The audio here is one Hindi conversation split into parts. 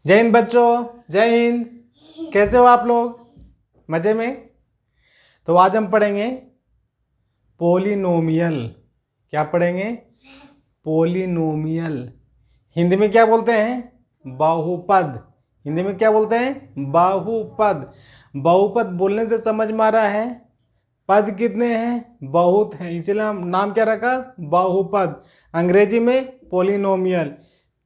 जय हिंद बच्चों, जय हिंद। कैसे हो आप लोग? मज़े में? तो आज हम पढ़ेंगे पोलिनोमियल। क्या पढ़ेंगे? पोलिनोमियल। हिंदी में क्या बोलते हैं? बहुपद। हिंदी में क्या बोलते हैं? बहुपद। बहुपद बोलने से समझ में आ रहा है पद कितने हैं? बहुत हैं, इसलिए हम नाम क्या रखा? बहुपद। अंग्रेजी में पोलिनोमियल।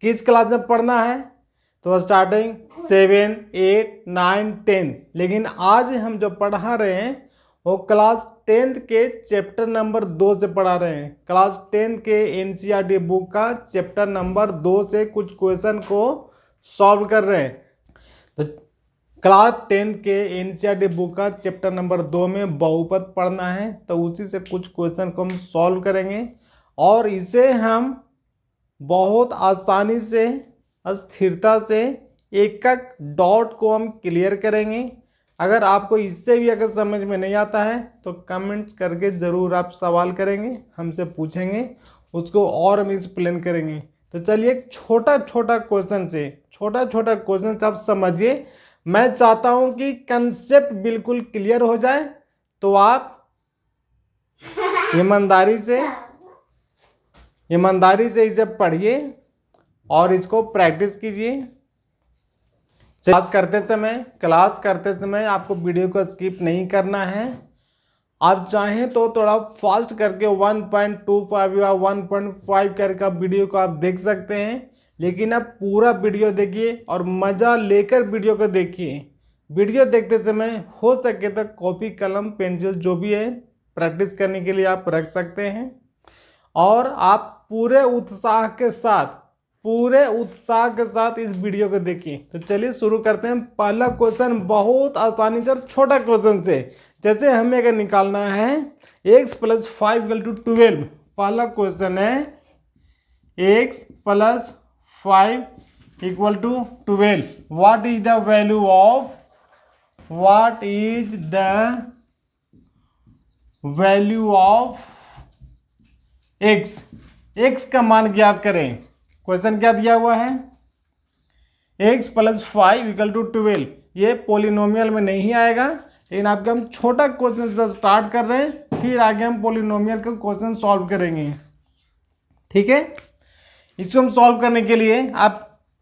किस क्लास में पढ़ना है? तो स्टार्टिंग 7, 8, 9, 10। लेकिन आज हम जो पढ़ा रहे हैं वो क्लास 10th के चैप्टर नंबर 2 से पढ़ा रहे हैं। क्लास 10 के एनसीईआरटी बुक का चैप्टर नंबर 2 से कुछ क्वेश्चन को सॉल्व कर रहे हैं। तो क्लास 10 के एनसीईआरटी बुक का चैप्टर नंबर 2 में बहुपद पढ़ना है, तो उसी से कुछ क्वेश्चन को हम सॉल्व करेंगे और इसे हम बहुत आसानी से, स्थिरता से एक एक डॉट को हम क्लियर करेंगे। अगर आपको इससे भी अगर समझ में नहीं आता है तो कमेंट करके ज़रूर आप सवाल करेंगे, हमसे पूछेंगे, उसको और हम एक्सप्लेन करेंगे। तो चलिए एक छोटा छोटा क्वेश्चन से आप समझिए। मैं चाहता हूं कि कंसेप्ट बिल्कुल क्लियर हो जाए, तो आप ईमानदारी से इसे पढ़िए और इसको प्रैक्टिस कीजिए। क्लास करते समय आपको वीडियो को स्किप नहीं करना है। आप चाहें तो थोड़ा फास्ट करके 1.25 या 1.5 करके आप वीडियो को आप देख सकते हैं, लेकिन आप पूरा वीडियो देखिए और मज़ा लेकर वीडियो को देखिए। वीडियो देखते समय हो सके तो कॉपी, कलम, पेंसिल जो भी है प्रैक्टिस करने के लिए आप रख सकते हैं और आप पूरे उत्साह के साथ इस वीडियो को देखिए। तो चलिए शुरू करते हैं। पहला क्वेश्चन बहुत आसानी से और छोटा क्वेश्चन से, जैसे हमें अगर निकालना है x + 5 = 12। पहला क्वेश्चन है x + 5 = 12। What is the value of x का मान ज्ञात करें। क्वेश्चन क्या दिया हुआ है? x + 5 = 12। ये पोलिनोमियल में नहीं आएगा, लेकिन आपके हम छोटा क्वेश्चन से स्टार्ट कर रहे हैं, फिर आगे हम पोलिनोमियल का क्वेश्चन सॉल्व करेंगे। ठीक है, इसको हम सॉल्व करने के लिए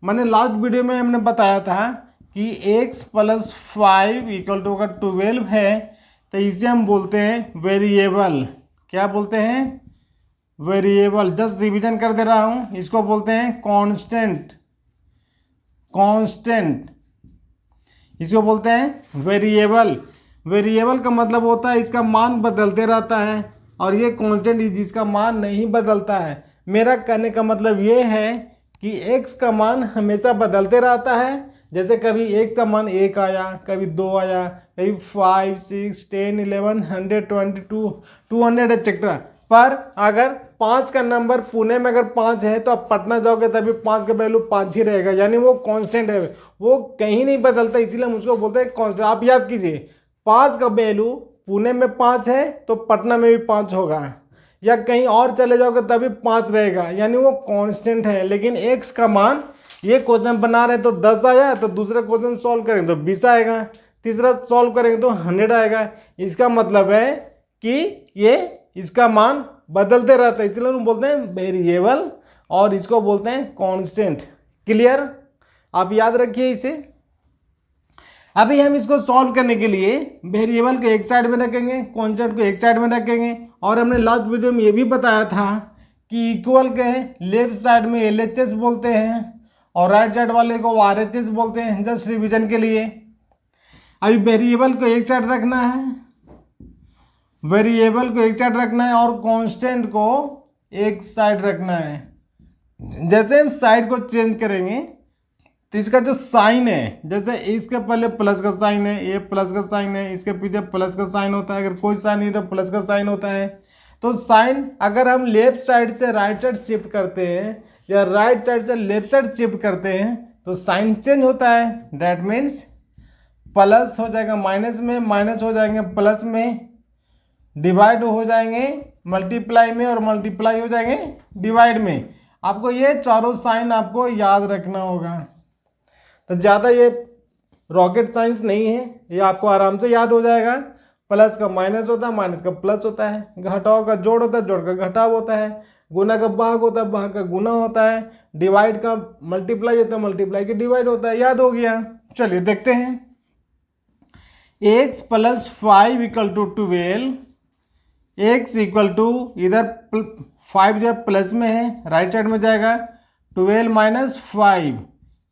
मैंने लास्ट वीडियो में हमने बताया था कि x + 5 = 12 है, तो इसे हम बोलते हैं वेरिएबल। क्या बोलते हैं? वेरिएबल। जस्ट रिवीजन कर दे रहा हूं, इसको बोलते हैं कांस्टेंट। इसको बोलते हैं वेरिएबल। वेरिएबल का मतलब होता है इसका मान बदलते रहता है, और ये कांस्टेंट जिसका मान नहीं बदलता है। मेरा कहने का मतलब ये है कि x का मान हमेशा बदलते रहता है। जैसे कभी 1 का मान 1 आया, कभी 2 आया, कभी 5, 6, 10, 11, 100, 200 एक्सेट्रा। पर अगर 5 का नंबर पुणे में अगर 5 है तो आप पटना जाओगे तभी 5 का वैल्यू 5 ही रहेगा, यानी वो कांस्टेंट है, वो कहीं नहीं बदलता, इसीलिए हम उसको बोलते हैं कांस्टेंट। आप याद कीजिए, 5 का वैल्यू पुणे में 5 है तो पटना में भी 5 होगा, या कहीं और चले जाओगे तभी 5 रहेगा, यानी वो कांस्टेंट है। लेकिन x का मान, ये क्वेश्चन बना रहे तो 10 आया, तो दूसरा क्वेश्चन सॉल्व करेंगे तो 20 आएगा, तीसरा सॉल्व करेंगे तो 100 आएगा। इसका मतलब है कि ये इसका मान बदलते रहता है, इसलिए हम बोलते हैं वेरिएबल और इसको बोलते हैं कांस्टेंट। क्लियर? आप याद रखिए इसे। अभी हम इसको सॉल्व करने के लिए वेरिएबल को एक साइड में रखेंगे, कांस्टेंट को एक साइड में रखेंगे, और हमने लास्ट वीडियो में ये भी बताया था कि इक्वल के लेफ्ट साइड में LHS बोलते हैं और राइट साइड वाले को RHS बोलते हैं। जस्ट रिवीजन के लिए अभी वेरिएबल को एक साइड रखना है, और कांस्टेंट को एक साइड रखना है। जैसे हम साइड को चेंज करेंगे तो इसका जो साइन है, जैसे इसके पहले प्लस का साइन है, ये प्लस का साइन है, इसके पीछे प्लस का साइन होता है, अगर कोई साइन नहीं तो प्लस का साइन होता है। तो साइन अगर हम लेफ्ट साइड से राइट साइड शिफ्ट करते हैं या राइट साइड से लेफ्ट साइड शिफ्ट करते हैं तो साइन चेंज होता है। दैट मीन्स प्लस हो जाएगा माइनस में, माइनस हो जाएंगे प्लस में, डिवाइड हो जाएंगे मल्टीप्लाई में, और मल्टीप्लाई हो जाएंगे डिवाइड में। आपको ये चारों साइन आपको याद रखना होगा। तो ज़्यादा ये रॉकेट साइंस नहीं है, ये आपको आराम से याद हो जाएगा। प्लस का माइनस होता है, माइनस का प्लस होता है, घटाव का जोड़ होता है, जोड़ का घटाव होता है, गुना का भाग होता है, भाग का गुना होता है, डिवाइड का मल्टीप्लाई होता है, मल्टीप्लाई का डिवाइड होता है। याद हो गया। चलिए देखते हैं। x plus 5 equal to 12, x equal to इधर 5 जो प्लस में है राइट साइड में जाएगा, 12 माइनस 5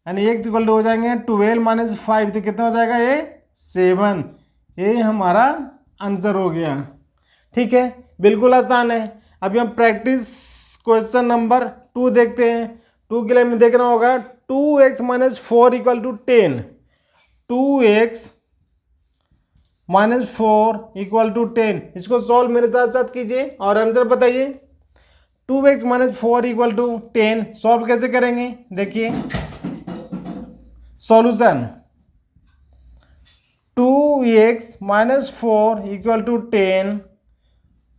यानी x इक्वल टू हो जाएंगे 12 माइनस 5, तो कितना हो जाएगा ये 7। ये हमारा आंसर हो गया। ठीक है, बिल्कुल आसान है। अभी हम प्रैक्टिस क्वेश्चन नंबर 2 देखते हैं। 2 के लिए हमें देखना होगा 2x minus 4 equal to 10, 2x minus 4 equal to 10। इसको सॉल्व मेरे साथ साथ कीजिए और आंसर बताइए। 2x minus 4 equal to 10 solve कैसे करेंगे, देखिए solution. 2x minus 4 equal to 10,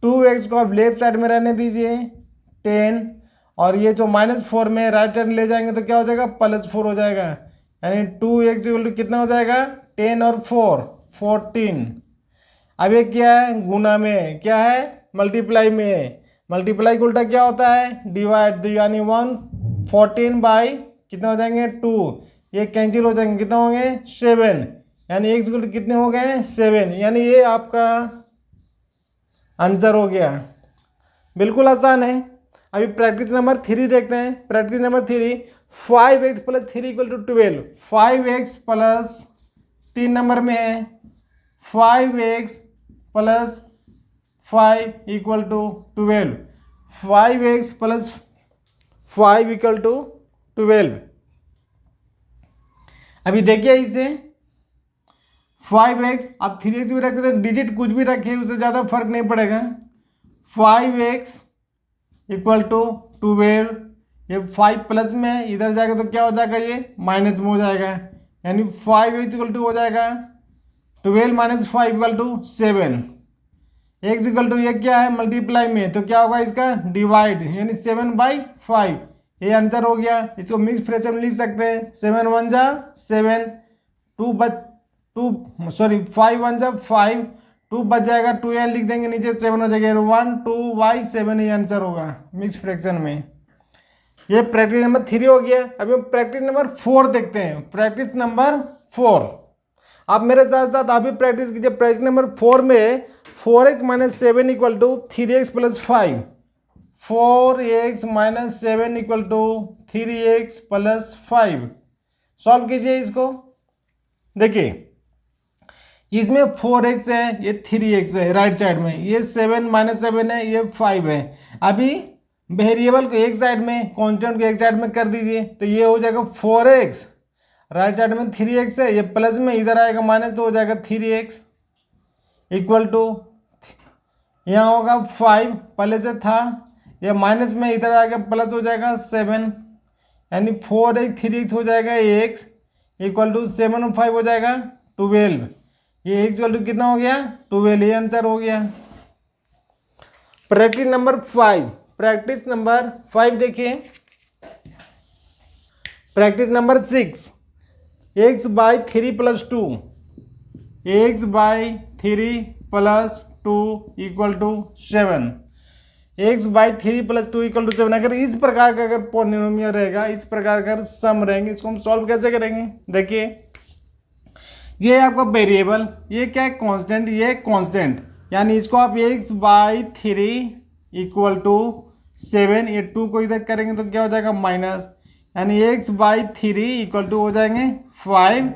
2x को आप लेफ्ट साइड में रहने दीजिए 10, और ये जो माइनस 4 में राइट साइड ले जाएंगे तो क्या हो जाएगा प्लस 4 हो जाएगा, यानी 2x इक्वल टू कितना हो जाएगा 10 और 4 14। अब ये क्या है गुना में, क्या है मल्टीप्लाई में है। मल्टीप्लाई का उल्टा क्या होता है डिवाइड, तो यानी 1 14 बाई कितना हो जाएंगे 2, ये कैंसिल हो जाएंगे, कितना होंगे 7, यानी x इक्वल टू कितने हो गए 7, यानी ये आपका आंसर हो गया। बिल्कुल आसान है। अभी प्रैक्टिस नंबर 3 देखते हैं। Practice number 3, 5x plus 3 equal to 12, 5x plus 3 number में है 5x plus 5 equal to 12, 5x plus 5 equal to 12। अभी देखिए इसे 5x, आप 3x भी रख सकते हैं, डिजिट कुछ भी रखिए उससे ज़्यादा फर्क नहीं पड़ेगा। 5x इक्वल टू 12, ये 5 प्लस में है, इधर जाएगा तो क्या हो जाएगा ये माइनस में हो जाएगा, यानी 5x इक्वल टू हो जाएगा 12 minus 5 equal to 7। x equal to ये क्या है मल्टीप्लाई में, तो क्या होगा इसका डिवाइड, यानी 7/5। ये आंसर हो गया। इसको मिक्स फ्रैक्शन में लिख सकते हैं, 7 1 जा 7, 5 1 जा 5, 2 बच जाएगा, 2 यहाँ लिख देंगे, नीचे 7 हो जाएगा, 1 2/7 ये आंसर होगा मिक्स फ्रैक्शन में। ये प्रैक्टिस नंबर 3 हो गया। अभी हम प्रैक्टिस नंबर 4 देखते हैं। प्रैक्टिस नंबर 4, आप मेरे साथ साथ आप भी प्रैक्टिस कीजिए। प्रैक्टिस नंबर 4 में 4x minus 7 equal to 3x plus 5, 4x minus 7 equal to 3x plus 5 solve कीजिए इसको। देखिए इसमें 4x है, ये 3x है राइट साइड में, ये 7 माइनस 7 है, ये 5 है। अभी वेरिएबल को एक साइड में, कांस्टेंट को एक साइड में कर दीजिए, तो ये हो जाएगा 4x, राइट साइड में 3x है, ये प्लस में इधर आएगा माइनस, तो हो जाएगा 3x इक्वल टू यहाँ होगा 5 पहले से था, ये माइनस में इधर आएगा प्लस हो जाएगा 7, यानी 4x 3x हो जाएगा x इक्वल टू 7 और 5 हो जाएगा 12। ये x इक्वल टू कितना हो गया 12, ये आंसर हो गया। प्रैक्टिस नंबर 5, प्रैक्टिस नंबर 5 देखिए। Practice number 6, x by 3 plus 2, x by 3 plus 2 equal to 7, x by 3 plus 2 equal to 7। अगर इस प्रकार का अगर पॉलिनोमियल रहेगा, इस प्रकार का सम रहेंगे, इसको हम सॉल्व कैसे करेंगे। देखिए ये आपका वेरिएबल, ये क्या है कांस्टेंट, ये कांस्टेंट, यानी इसको आप x बाई 3 इक्वल टू 7, ये 2 को इधर करेंगे तो क्या हो जाएगा माइनस, यानी x बाई 3 इक्वल टू हो जाएंगे 5,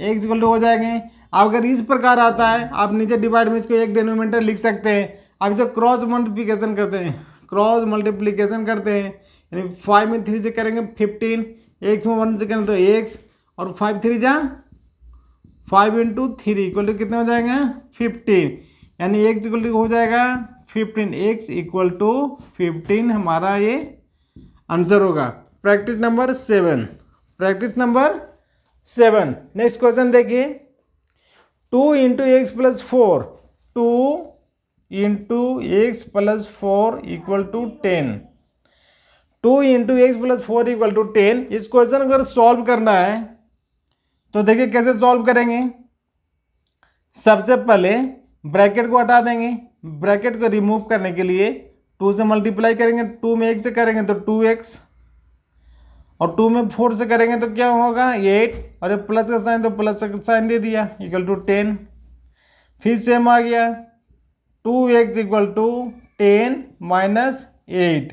x इक्वल टू हो जाएंगे। अगर इस प्रकार आता है आप नीचे डिवाइड में इसको एक डिनोमिनेटर लिख सकते हैं। अब इसे क्रॉस मल्टीप्लिकेशन करते हैं, क्रॉस मल्टीप्लिकेशन करते हैं, यानी 5 में 3 से करेंगे 15, x में 1 से करेंगे तो x, और 5 3 जा 5 इंटू 3 इक्वल टू कितने हो जाएंगे 15, यानी x इक्वल टू हो जाएगा 15, x इक्वल टू 15 हमारा ये आंसर होगा। Practice number 7, practice number 7। Next question देखिए, 2 into x plus 4, 2 into x plus 4 equal to 10, 2 into x plus 4 equal to 10। इस क्वेश्चन को अगर सॉल्व करना है तो देखिए कैसे सॉल्व करेंगे। सबसे पहले ब्रैकेट को हटा देंगे, ब्रैकेट को रिमूव करने के लिए 2 से मल्टीप्लाई करेंगे, 2 में 1 से करेंगे तो 2x, और 2 में 4 से करेंगे तो क्या होगा 8, और ये प्लस का साइन तो प्लस का साइन दे दिया इक्वल टू 10। फिर सेम आ गया 2x equal to 10 minus 8,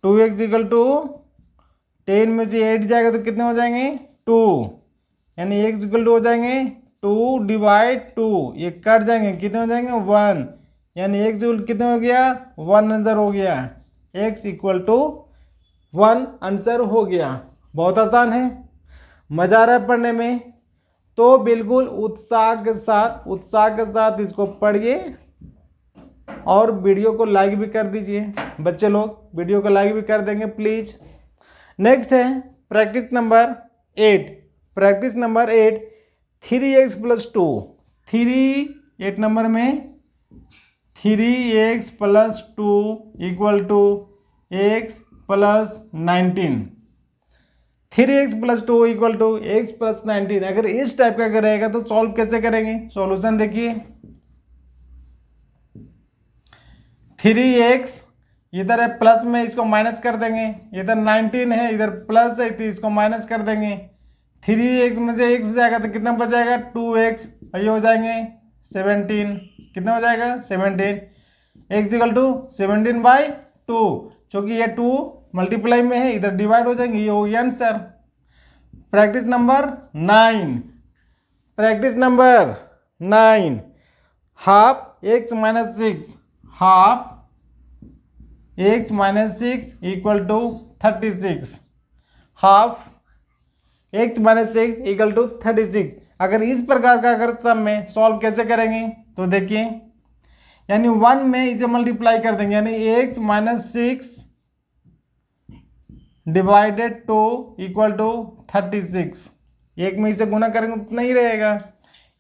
2x equal to 10 में जो 8 जाएगा तो कितने हो जाएंगे 2, यानी x इक्वल टू हो जाएंगे 2 डिवाइड 2, ये कट जाएंगे कितने हो जाएंगे 1, यानी x इक्वल कितने हो गया 1 आंसर हो गया, x इक्वल टू 1 आंसर हो गया। बहुत आसान है, मजा आ रहा है पढ़ने में, तो बिल्कुल उत्साह के साथ इसको पढ़िए और वीडियो को लाइक भी कर दीजिए। बच्चे लोग वीडियो को लाइक भी कर देंगे प्लीज। नेक्स्ट है practice number 8। Practice number 8 3x plus 2, 8 number में 3x plus 2 equal to x plus 19, 3x plus 2 equal to x plus 19। अगर इस टाइप का रहेगा तो सॉल्व कैसे करेंगे, सॉल्यूशन देखिए। 3x इधर है प्लस में, इसको माइनस कर देंगे, इधर 19 है इधर प्लस है तो इसको माइनस कर देंगे, 3x में से x जाएगा तो कितना बचेगा 2x, ये हो जाएंगे 17, कितना हो जाएगा 17, x इक्वल टू 17/2, क्योंकि ये 2 मल्टीप्लाई में है इधर डिवाइड हो जाएंगे, ये हो गया answer. Practice number 9, practice number 9 half x minus 6, half x minus 6 equal to 36, half x minus 6 equal to 36। अगर इस प्रकार का अगर सम में सॉल्व कैसे करेंगे तो देखिए, यानी 1 में इसे मल्टीप्लाई कर देंगे, यानी x minus 6 divided 2 equal to 36, एक में इसे गुना करेंगे उतना ही रहेगा,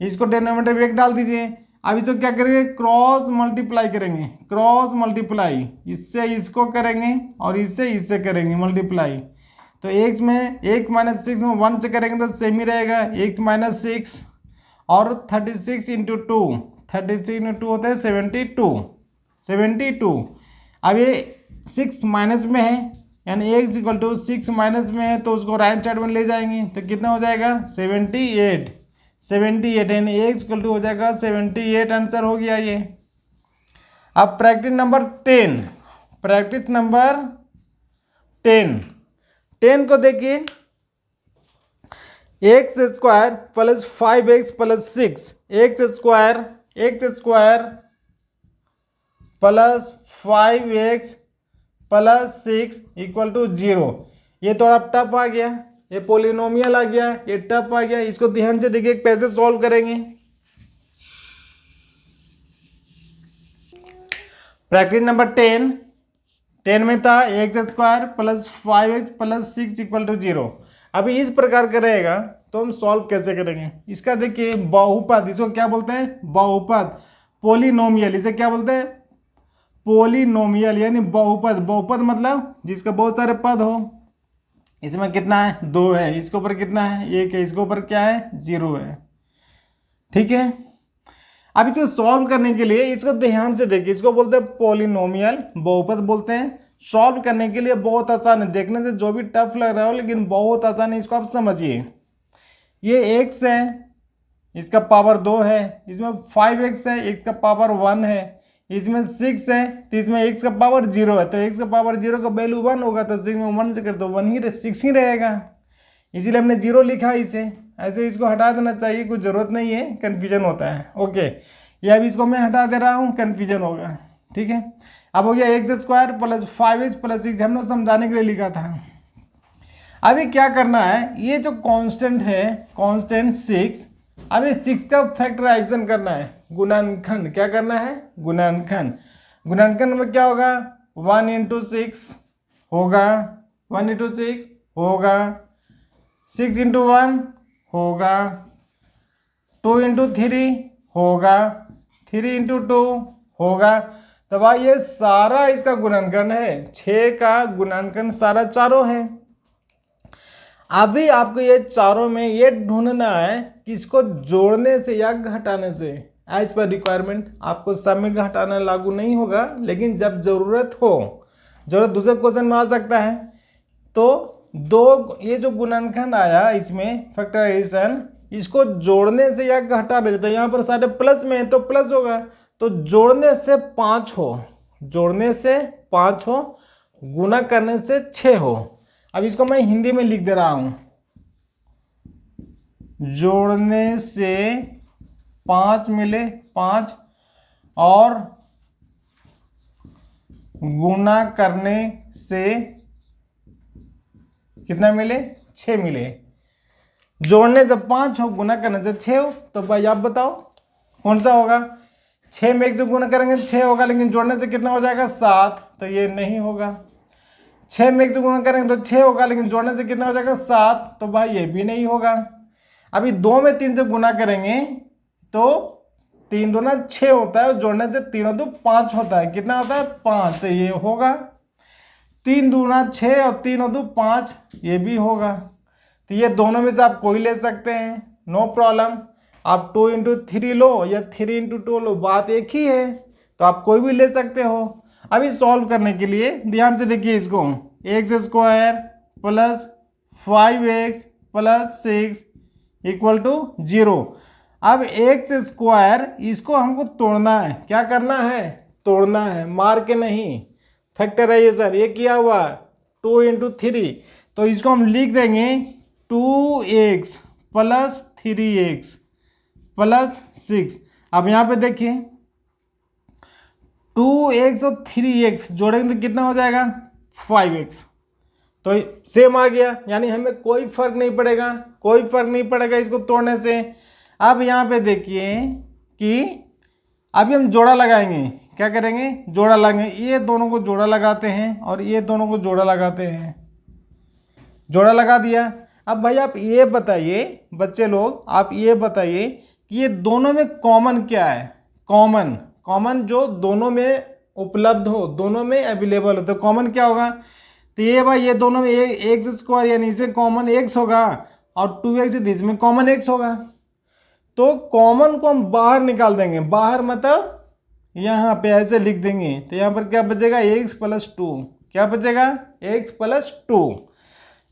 इसको डिनोमिनेटर में 1 डाल दीजिए। अब इसको क्या करेंगे क्रॉस मल्टीप्लाई करेंगे, क्रॉस मल्टीप्लाई, इससे इसको करेंगे और इससे करेंगे मल्टीप्लाई, तो x में 1 माइनस 6 में 1 से करेंगे तो सेम ही रहेगा 1 माइनस 6, और 36 इंटू 2, 36 इंटू 2 होता है 72। अब ये 6 माइनस में है, यानी x इक्वल टू 6 माइनस में है तो उसको राइट साइड में ले जाएंगे तो कितना हो जाएगा 78, यानी x इक्वल टू हो जाएगा 78, आंसर हो गया ये। अब प्रैक्टिस नंबर 10, प्रैक्टिस नंबर 10 को देखिए, x square plus 5x plus 6, x square plus 5x plus 6 equal to 0। ये थोड़ा टफ आ गया, ये पोलिनोमियल आ गया, ये टफ आ गया, इसको ध्यान से देखिए कैसे सॉल्व करेंगे। प्रैक्टिस नंबर 10 में था x square plus 5x plus 6 equal to 0। अभी इस प्रकार का रहेगा तो हम सॉल्व कैसे करेंगे, इसका देखिए बहुपद, इसको क्या बोलते हैं बहुपद, पोलिनोमियल, इसे क्या बोलते हैं पोलिनोमियल, यानी बहुपद मतलब जिसका बहुत सारे पद हो। इसमें कितना है 2 है, इसके ऊपर कितना है 1 है, इसके ऊपर क्या है 0 है, ठीक है। अब इसको सॉल्व करने के लिए इसको ध्यान से देखिए, इसको बोलते हैं पोलिनोमियल, बहुपद बोलते हैं। सॉल्व करने के लिए बहुत आसान है, देखने से जो भी टफ लग रहा हो लेकिन बहुत आसान है, इसको आप समझिए। ये x है, इसका पावर 2 है, इसमें 5x है, x का पावर 1 है, इसमें 6 है तो इसमें x का पावर 0 है, तो x का पावर 0 का वैल्यू 1 होगा तो 6 में 1 से कर दो 6 ही रहेगा, इसीलिए हमने 0 लिखा इसे। ऐसे इसको हटा देना चाहिए, कुछ ज़रूरत नहीं है, कन्फ्यूजन होता है। ओके, ये अभी इसको मैं हटा दे रहा हूँ, कन्फ्यूजन होगा, ठीक है। अब हो गया x square plus 5x plus 6, हम लोग समझाने के लिए लिखा था। अभी क्या करना है, ये जो कांस्टेंट है कांस्टेंट 6, अभी 6 का फैक्टराइजेशन करना है, गुणनखंड, क्या करना है गुणनखंड। गुणनखंड में क्या होगा 1 इंटू 6 होगा, 1 इंटू 6 होगा, 6 इंटू 1 होगा, 2 इंटू 3 होगा, 3 इंटू 2 होगा। तो भाई ये सारा इसका गुणनखंड है, 6 का गुणनखंड सारा चारों है। अभी आपको ये चारों में ये ढूंढना है कि इसको जोड़ने से या घटाने से। एज पर रिक्वायरमेंट आपको सब में घटाना लागू नहीं होगा, लेकिन जब जरूरत हो, जरूरत दूसरे क्वेश्चन में आ सकता है। तो दो ये जो गुणनखंड आया इसमें फैक्टराइजेशन, इसको जोड़ने से या घटाने से, तो यहाँ पर सारे प्लस में है तो प्लस होगा, तो जोड़ने से 5 हो, जोड़ने से 5 हो, गुना करने से 6 हो। अब इसको मैं हिंदी में लिख दे रहा हूं, जोड़ने से 5 मिले 5 और गुना करने से कितना मिले 6 मिले। जोड़ने से 5 हो, गुना करने से 6 हो, तो भाई आप बताओ कौन सा होगा। 6 में 1 से गुना करेंगे 6 होगा, लेकिन जोड़ने से कितना हो जाएगा 7, तो ये नहीं होगा। 6 में 1 से गुना करेंगे तो 6 होगा, लेकिन जोड़ने से कितना हो जाएगा 7, तो भाई ये भी नहीं होगा। अभी 2 में 3 से गुना करेंगे तो 3 दूना 6 होता है, और जोड़ने से 3 और 2 5 होता है, कितना होता है 5, तो ये होगा। 3 दूना 6 और 3 और 2 5, ये भी होगा। तो ये दोनों में से आप कोई ले सकते हैं, नो प्रॉब्लम। आप 2 इंटू 3 लो या 3 इंटू 2 लो, बात एक ही है, तो आप कोई भी ले सकते हो। अभी सॉल्व करने के लिए ध्यान से देखिए इसको, x square plus 5x plus 6 equal to 0। अब एक्स स्क्वायर इसको हमको तोड़ना है, क्या करना है तोड़ना है, मार के नहीं। फैक्टराइजेशन ये किया हुआ 2 इंटू 3, तो इसको हम लिख देंगे 2x प्लस 3x प्लस 6। अब यहाँ पे देखिए 2x और 3x जोड़ेंगे तो कितना हो जाएगा 5x, तो सेम आ गया, यानी हमें कोई फर्क नहीं पड़ेगा, कोई फर्क नहीं पड़ेगा इसको तोड़ने से। अब यहाँ पे देखिए कि अभी हम जोड़ा लगाएंगे, क्या करेंगे जोड़ा लगाएंगे, ये दोनों को जोड़ा लगाते हैं और ये दोनों को जोड़ा लगाते हैं, जोड़ा लगा दिया। अब भाई आप ये बताइए बच्चे लोग, आप ये बताइए कि ये दोनों में कॉमन क्या है, कॉमन कॉमन जो दोनों में उपलब्ध हो, दोनों में अवेलेबल हो, तो कॉमन क्या होगा। तो ये भाई ये दोनों में एक्स स्क्वायर, यानी इसमें कॉमन एक्स होगा और 2x इसमें कॉमन एक्स होगा, तो कॉमन को हम बाहर निकाल देंगे, बाहर मतलब यहाँ पे ऐसे लिख देंगे, तो यहाँ पर क्या बचेगा x प्लस 2, क्या बचेगा x प्लस 2,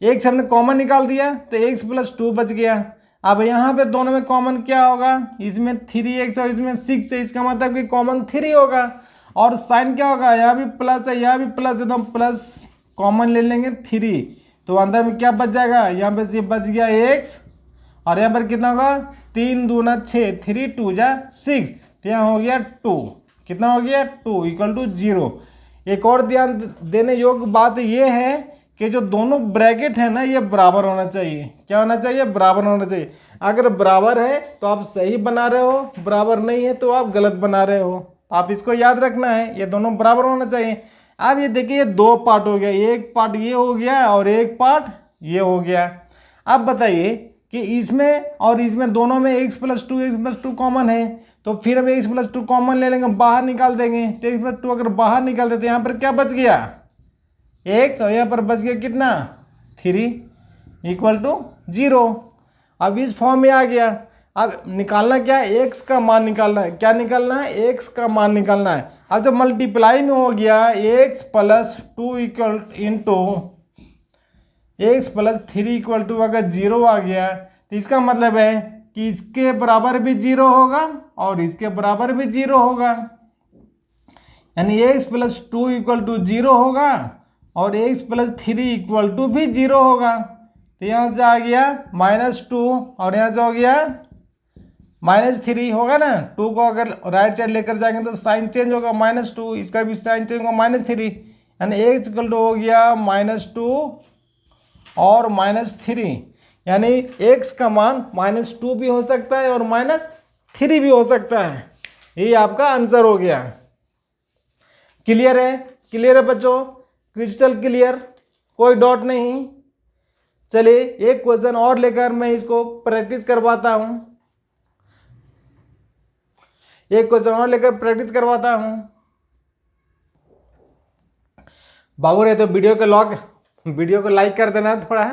x हमने कॉमन निकाल दिया तो x प्लस 2 बच गया। अब यहाँ पे दोनों में कॉमन क्या होगा, इसमें 3x और इसमें 6 है, इसका मतलब कि कॉमन 3 होगा, और साइन क्या होगा यहाँ भी प्लस है यहाँ भी प्लस है, तो हम प्लस कॉमन ले लेंगे 3, तो अंदर में क्या बच जाएगा, यहाँ पे से बच गया x, और यहाँ पर कितना होगा 3 दूना 6, 3 2 जा 6, तो यहाँ हो गया 2, कितना हो गया 2 इक्वल टू 0। एक और ध्यान देने योग्य बात ये है कि जो दोनों ब्रैकेट है ना ये बराबर होना चाहिए, क्या होना चाहिए बराबर होना चाहिए। अगर बराबर है तो आप सही बना रहे हो, बराबर नहीं है तो आप गलत बना रहे हो, आप इसको याद रखना है, ये दोनों बराबर होना चाहिए। अब ये देखिए ये 2 पार्ट हो गया, एक पार्ट ये हो गया और एक पार्ट ये हो गया। अब बताइए कि इसमें और इसमें दोनों में x प्लस 2 कॉमन है, तो फिर हम x प्लस 2 कॉमन ले लेंगे, बाहर निकाल देंगे, तो x प्लस 2 अगर बाहर निकाल देते यहाँ पर क्या बच गया x, और यहाँ पर बच गया कितना 3 इक्वल टू 0। अब इस फॉर्म में आ गया। अब निकालना क्या है, x का मान निकालना है, क्या निकालना है x का मान निकालना है। अब जब मल्टीप्लाई में हो गया x plus 2 equal into x plus 3 equal to अगर 0 आ गया, तो इसका मतलब है कि इसके बराबर भी 0 होगा और इसके बराबर भी 0 होगा, यानी x प्लस 2 इक्वल टू 0 होगा और x प्लस 3 इक्वल टू भी 0 होगा। तो यहाँ से आ गया -2 और यहाँ से हो गया -3 होगा ना, 2 को अगर राइट साइड लेकर जाएंगे तो साइन चेंज होगा -2, इसका भी साइन चेंज होगा -3, यानी x इक्वल टू हो गया -2 और -3, यानी x का मान -2 भी हो सकता है और -3 भी हो सकता है। ये आपका आंसर हो गया। क्लियर है, क्लियर है बच्चों, क्रिस्टल क्लियर, कोई डॉट नहीं। चलिए एक क्वेश्चन और लेकर मैं इसको प्रैक्टिस करवाता हूं, एक क्वेश्चन और लेकर प्रैक्टिस करवाता हूं। बाबू रहे तो वीडियो को लाइक कर देना थोड़ा,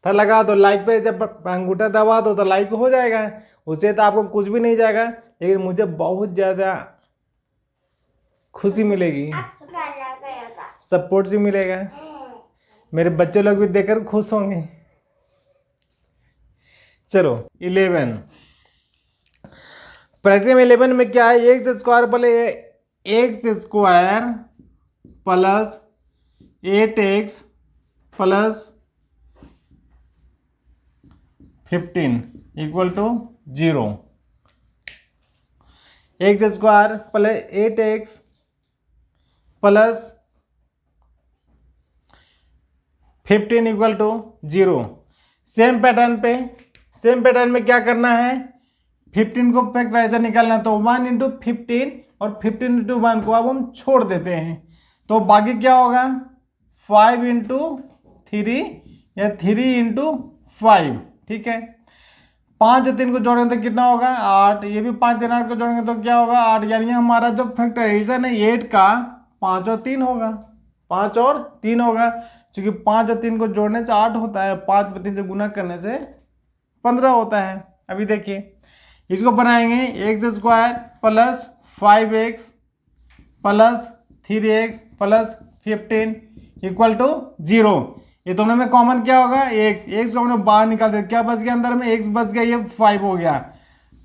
था लगा दो, लाइक पे जब अंगूठा दबा दो तो लाइक हो जाएगा, उससे तो आपको कुछ भी नहीं जाएगा, लेकिन मुझे बहुत ज़्यादा खुशी मिलेगी, सपोर्ट भी मिलेगा, मेरे बच्चे लोग भी देखकर खुश होंगे। चलो 11, प्रैक्टिकल 11 में क्या है, x square plus 8x plus 15 equal to 0। X square plus 8x plus 15 equal to 0। Same pattern में क्या करना है, 15 को फैक्टराइजर निकालना, तो 1 इंटू 15 और 15 इंटू 1 को अब हम छोड़ देते हैं, तो बाकी क्या होगा 5 इंटू 3 या 3 इंटू 5, ठीक है। 5 और 3 को जोड़ेंगे तो कितना होगा 8, ये भी 5 और 8 को जोड़ेंगे तो क्या होगा 8, यानी हमारा जो फैक्टराइजेशन है 8 का 5 और 3 होगा, 5 और 3 होगा, क्योंकि 5 और 3 को जोड़ने से 8 होता है, 5 और 3 से गुना करने से 15 होता है। अभी देखिए इसको बनाएंगे, x square plus 5x plus 3x plus 15 equal to 0। ये दोनों में कॉमन क्या होगा एक्स को हमने बाहर निकाल दिया, क्या बच गया अंदर में x बच गया, ये 5 हो गया,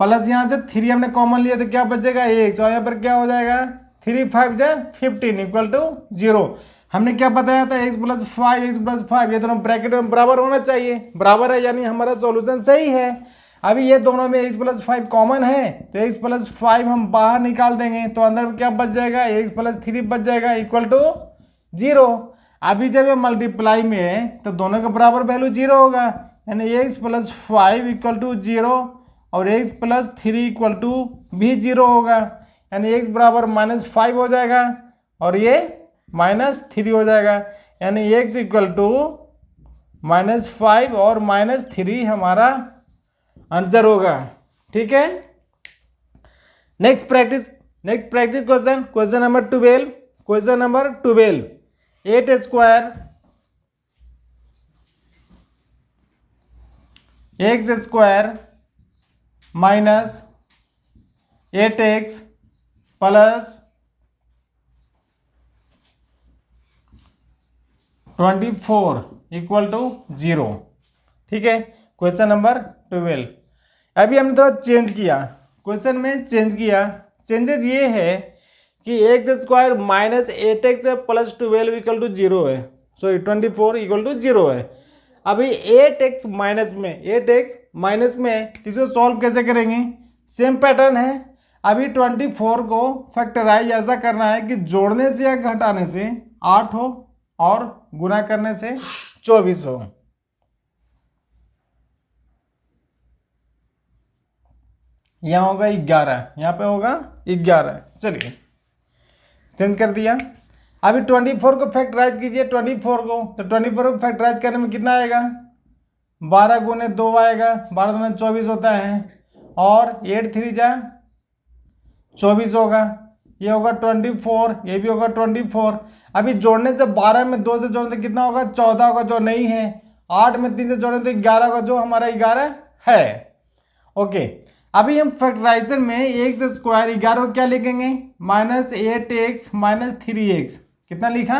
प्लस यहाँ से 3 हमने कॉमन लिया तो क्या बचेगा x, और यहाँ पर क्या हो जाएगा 3 5 जा 15 इक्वल टू 0। हमने क्या बताया था x प्लस 5 ये दोनों ब्रैकेट में बराबर होना चाहिए, बराबर है यानी हमारा सॉल्यूशन सही है। अभी ये दोनों में x प्लस 5 कॉमन है तो x प्लस 5 हम बाहर निकाल देंगे, तो अंदर क्या बच जाएगा x प्लस 3 बच जाएगा इक्वल टू 0। अभी जब ये मल्टीप्लाई में है तो दोनों के बराबर वैल्यू 0 होगा, यानी x प्लस 5 इक्वल टू 0 और x प्लस 3 इक्वल टू भी 0 होगा, यानी x बराबर -5 हो जाएगा और ये -3 हो जाएगा, यानी x इक्वल टू -5 और -3 हमारा आंसर होगा, ठीक है। Next practice question number 12, 8 square x square minus 8x plus 24 equal to 0, ठीक है। Question number 12। अभी हमने थोड़ा चेंज किया, क्वेश्चन में चेंजेस ये है कि x square minus 8x plus 12 equal to 0 है, सॉरी 24 इक्वल टू 0 है। अभी 8x माइनस में इसको सॉल्व कैसे करेंगे, सेम पैटर्न है। अभी 24 को फैक्टराइज ऐसा करना है कि जोड़ने से या घटाने से 8 हो और गुना करने से 24 हो। यहाँ होगा 11, यहाँ पे होगा 11, चलिए चेंज कर दिया। अभी 24 को फैक्टराइज कीजिए, 24 को, तो 24 को फैक्टराइज करने में कितना आएगा 12 गुने 2 आएगा, 12 गुने 24 होता है, और 8 3 जा 24 होगा, ये होगा 24, ये भी होगा 24। अभी जोड़ने से 12 में 2 से जोड़ने से कितना होगा 14 होगा, जो नहीं है, 8 में 3 से जोड़ने से 11 होगा, जो हमारा 11 है। ओके, अभी हम फैक्टराइजेशन में एक्स स्क्वायर 11 को क्या लिखेंगे -8x माइनस 3x, कितना लिखा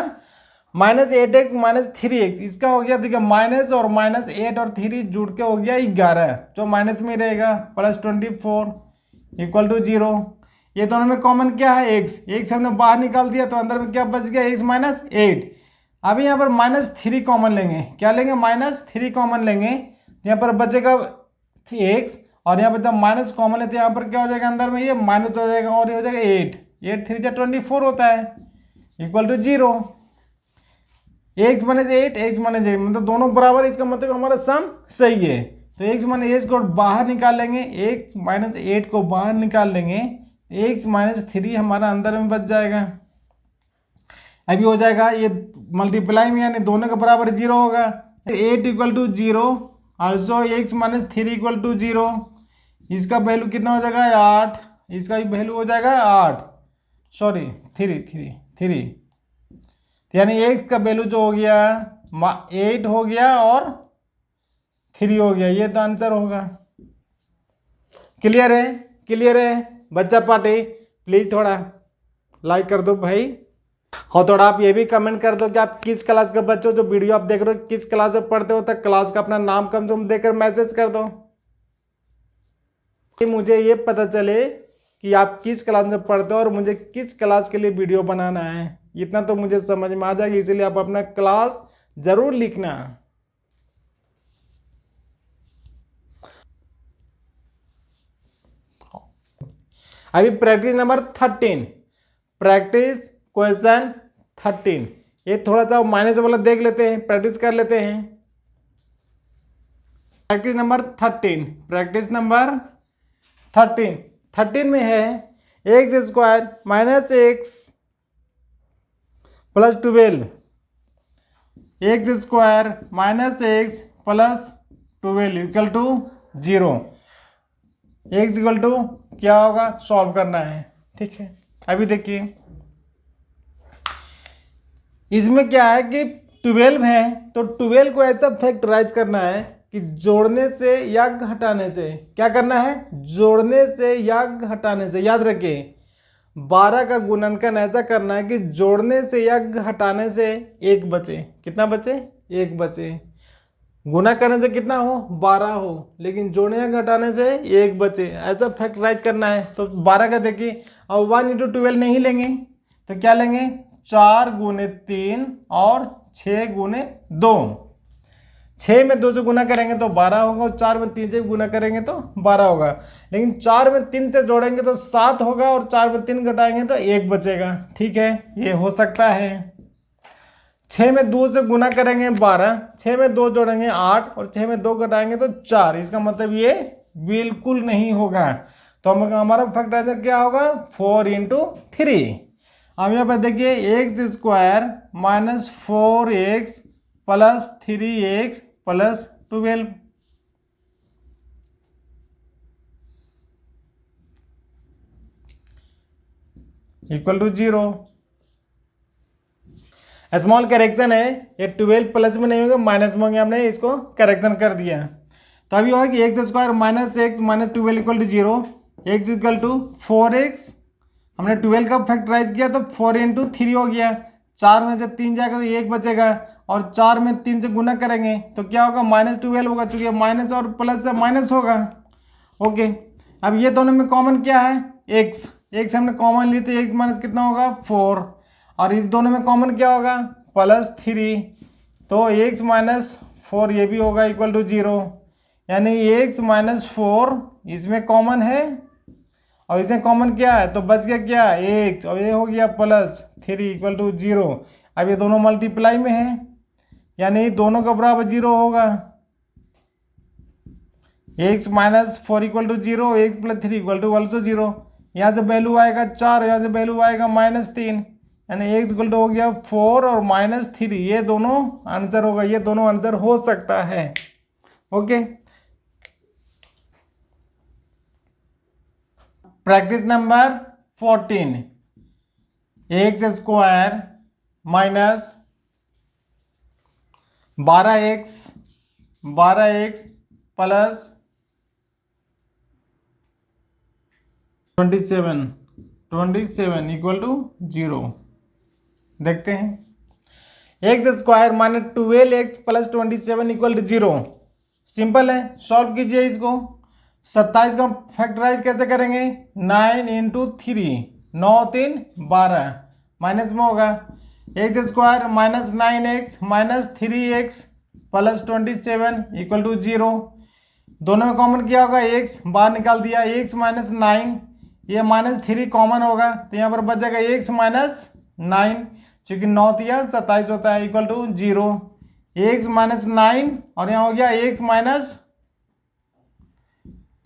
-8x माइनस 3x, इसका हो गया देखिए माइनस और -8 और 3 जुड़ के हो गया 11, जो माइनस में रहेगा, प्लस 24 इक्वल टू 0। ये दोनों में कॉमन क्या है x हमने बाहर निकाल दिया, तो अंदर में क्या बच गया x माइनस 8। अभी यहाँ पर -3 कॉमन लेंगे, क्या लेंगे -3 कॉमन लेंगे, यहाँ पर बचेगा x, और यहाँ पर जब माइनस कॉमन लेते हैं यहाँ पर क्या हो जाएगा अंदर में ये माइनस हो जाएगा, और ये हो जाएगा 8 3 24 होता है equal to 0। x minus 8 x minus 8 मतलब दोनों बराबर, इसका मतलब हमारा सम सही है। तो x माइनस 8 को बाहर निकाल लेंगे, x माइनस 8 को बाहर निकाल लेंगे, x माइनस 3 हमारा अंदर में बच जाएगा। अभी हो जाएगा ये मल्टीप्लाई में, यानी दोनों के बराबर 0 होगा, 8 equal to 0, also x minus 3 equal to 0। इसका वैल्यू कितना हो जाएगा 8, इसका भी वैल्यू हो जाएगा 8, सॉरी 3, यानी x का वैल्यू जो हो गया 8 हो गया और 3 हो गया, ये तो आंसर होगा। क्लियर है? क्लियर है बच्चा पार्टी? प्लीज थोड़ा लाइक कर दो भाई, और थोड़ा आप ये भी कमेंट कर दो कि आप किस क्लास के बच्चों, जो वीडियो आप देख रहे हो किस क्लास में पढ़ते हो, तो क्लास का अपना नाम कम से कम देकर मैसेज कर दो, मुझे ये पता चले कि आप किस क्लास में पढ़ते हो और मुझे किस क्लास के लिए वीडियो बनाना है। इतना तो मुझे समझ में आ जाएगा, इसलिए आप अपना क्लास जरूर लिखना। अभी प्रैक्टिस नंबर 13, प्रैक्टिस क्वेश्चन 13, ये थोड़ा सा माइनस वाला देख लेते हैं, प्रैक्टिस कर लेते हैं। प्रैक्टिस नंबर 13, प्रैक्टिस नंबर 13 में है x square minus x plus 12, x square minus x plus 12 equal to 0। X equal to क्या होगा, सॉल्व करना है। ठीक है, अभी देखिए इसमें क्या है कि 12 है, तो 12 को ऐसा फैक्टराइज करना है कि जोड़ने से या घटाने से, क्या करना है, जोड़ने से या घटाने से। याद रखिए 12 का गुणनखंड ऐसा करना है कि जोड़ने से या घटाने से एक बचे। कितना बचे, एक बचे। गुना करने से कितना हो, 12 हो, लेकिन जोड़ने या घटाने से एक बचे, ऐसा फैक्टराइज करना है। तो 12 का देखिए, अब 1 × 12 नहीं लेंगे तो क्या लेंगे, 4 × 3 और 6 × 2। 6 में 2 से गुना करेंगे तो 12 होगा, और 4 में 3 से गुना करेंगे तो 12 होगा। लेकिन 4 में 3 से जोड़ेंगे तो 7 होगा, और 4 में 3 घटाएंगे तो 1 बचेगा। ठीक है, ये हो सकता है। 6 में 2 से गुना करेंगे 12, 6 में 2 जोड़ेंगे 8, और 6 में 2 घटाएंगे तो 4। इसका मतलब ये बिल्कुल नहीं होगा। तो हमारा फैक्टराइजर क्या होगा, 4 × 3। अब यहाँ पर देखिए x square minus 4x plus 3x plus 12 equal to 0। Small correction है, ये 12 प्लस में नहीं होगा, माइनस में होंगे, हमने इसको करेक्शन कर दिया। तो अभी होगा कि x square minus x minus 12 equal to 0, x equal to 4x, हमने 12 का फैक्टराइज किया तो 4 × 3 हो गया। 4 में से 3 जाएगा तो 1 बचेगा, और 4 में 3 से गुना करेंगे तो क्या होगा, -12 होगा, चूंकि माइनस और प्लस से माइनस होगा। ओके, अब ये दोनों में कॉमन क्या है, x हमने कॉमन ली तो x माइनस कितना होगा, 4, और इस दोनों में कॉमन क्या होगा, +3, तो x माइनस 4 ये भी होगा इक्वल टू 0। यानी x माइनस 4 इसमें कॉमन है, और इसमें कॉमन क्या है, तो बच गया क्या, x, और ये हो गया +3 इक्वल टू 0। अब ये दोनों मल्टीप्लाई में है, यानी दोनों का बराबर 0 होगा। x minus 4 equal to 0, x plus 3 equal to also 0। यहाँ से वैल्यू आएगा 4, यहाँ से वैल्यू आएगा -3, यानी x इक्वल टू हो गया 4 और -3, ये दोनों आंसर होगा, ये दोनों आंसर हो सकता है। Okay, practice number 14, x square minus 12x plus 27 equal to 0। देखते हैं, x square minus 12x plus 27 equal to 0। Simple है, सॉल्व कीजिए इसको। 27 का फैक्टराइज कैसे करेंगे, 9 × 3, 9 3 12, माइनस में होगा x square minus 9x minus 3x plus 27 equal to 0। दोनों में कॉमन क्या होगा, x बाहर निकाल दिया, x माइनस 9, ये -3 कॉमन होगा, तो यहाँ पर बच जाएगा x माइनस 9, चूंकि 9 या 27 होता है, इक्वल टू 0। x माइनस 9 और यहाँ हो गया x माइनस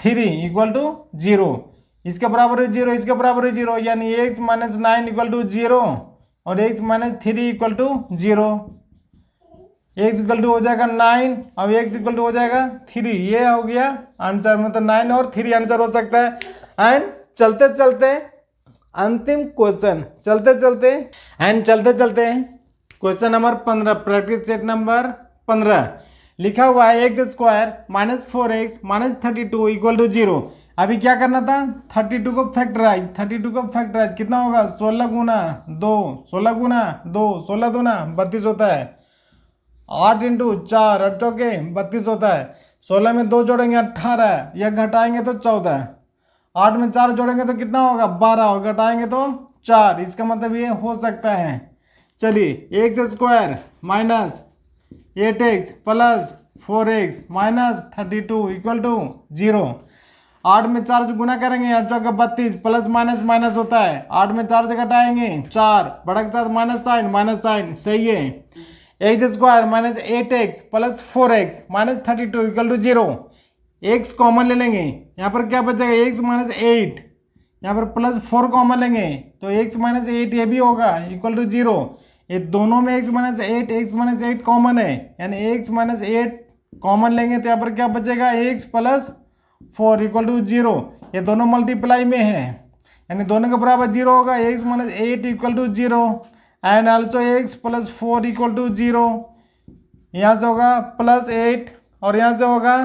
3 इक्वल टू 0। इसके बराबर है 0, इसके बराबर है 0, यानी x माइनस 9 इक्वल टू 0 और x minus 3 equal to 0। x equal to हो जाएगा 9 और x इक्वल टू हो जाएगा 3, ये हो गया आंसर, मतलब 9 और 3 आंसर हो सकता है। एंड चलते चलते अंतिम क्वेश्चन, चलते चलते question number 15, practice set number 15, लिखा हुआ है x square minus 4x minus 32 equal to 0। अभी क्या करना था, 32 को फैक्टराइज, 32 को फैक्टराइज कितना होगा, 16 गुना 2, 16 गुना 2, 16 दूना 32 होता है, 8 इंटू 4 8 चौके 32 होता है। 16 में 2 जोड़ेंगे 18, यह घटाएंगे तो 14, 8 में 4 जोड़ेंगे तो कितना होगा 12 और घटाएंगे तो 4। इसका मतलब ये हो सकता है। चलिए x square minus 8x plus 4x minus 32 equal to 0। 8 में 4 से गुना करेंगे 8 चौका 32, प्लस माइनस माइनस होता है, 8 में 4 से घटाएंगे 4, बड़ा के साथ माइनस साइन सही है। X square minus 8x plus 4x minus 32 equal to 0। X common ले लेंगे, यहाँ पर क्या बचेगा एक्स माइनस 8, यहाँ पर प्लस 4 कॉमन लेंगे तो एक्स माइनस 8 ये भी होगा इक्वल टू 0। ये दोनों में एक्स माइनस 8 कॉमन है, यानी एक्स माइनस 8 कॉमन लेंगे तो यहाँ पर क्या बचेगा एक्स प्लस 4 इक्वल टू 0। ये दोनों मल्टीप्लाई में है, यानी दोनों के बराबर 0 होगा, x minus 8 equal to 0 and also x plus 4 equal to 0। यहाँ से होगा प्लस 8 और यहाँ से होगा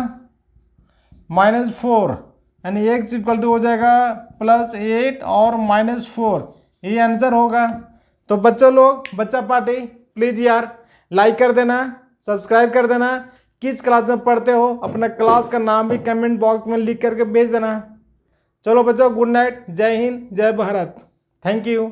माइनस 4, यानी एक्स इक्वल टू हो जाएगा प्लस 8 और माइनस 4, ये आंसर होगा। तो बच्चों लोग, बच्चा पार्टी प्लीज़ यार लाइक कर देना, सब्सक्राइब कर देना। किस क्लास में पढ़ते हो अपना क्लास का नाम भी कमेंट बॉक्स में लिख करके भेज देना। चलो बच्चों, गुड नाइट, जय हिंद, जय भारत, थैंक यू।